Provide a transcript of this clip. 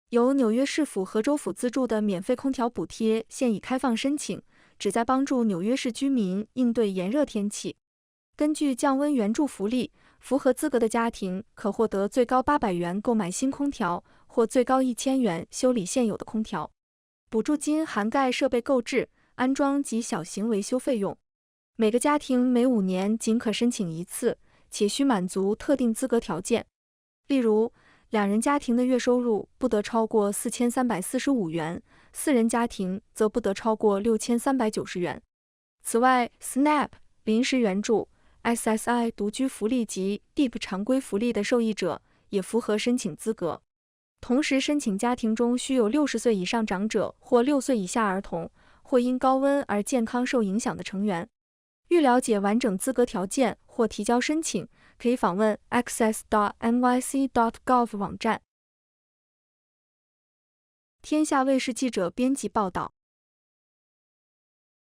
由纽约市府和州府资助的免费空调补贴现已开放申请，旨在帮助纽约市居民应对炎热天气。根据降温援助福利，符合资格的家庭可获得最高800元购买新空调，或最高1000元修理现有的空调。补助金涵盖设备购置、安装及小型维修费用。每个家庭每5年仅可申请一次，且需满足特定资格条件。例如，2人家庭的月收入不得超过4345元，4人家庭则不得超过6390元。此外 ，SNAP 临时援助、SSI 独居福利及 DIP 常规福利的受益者也符合申请资格。同时，申请家庭中需有60岁以上长者或6岁以下儿童，或因高温而健康受影响的成员。欲了解完整资格条件或提交申请，可以访问 access.nyc.gov 网站。天下卫视记者编辑报道。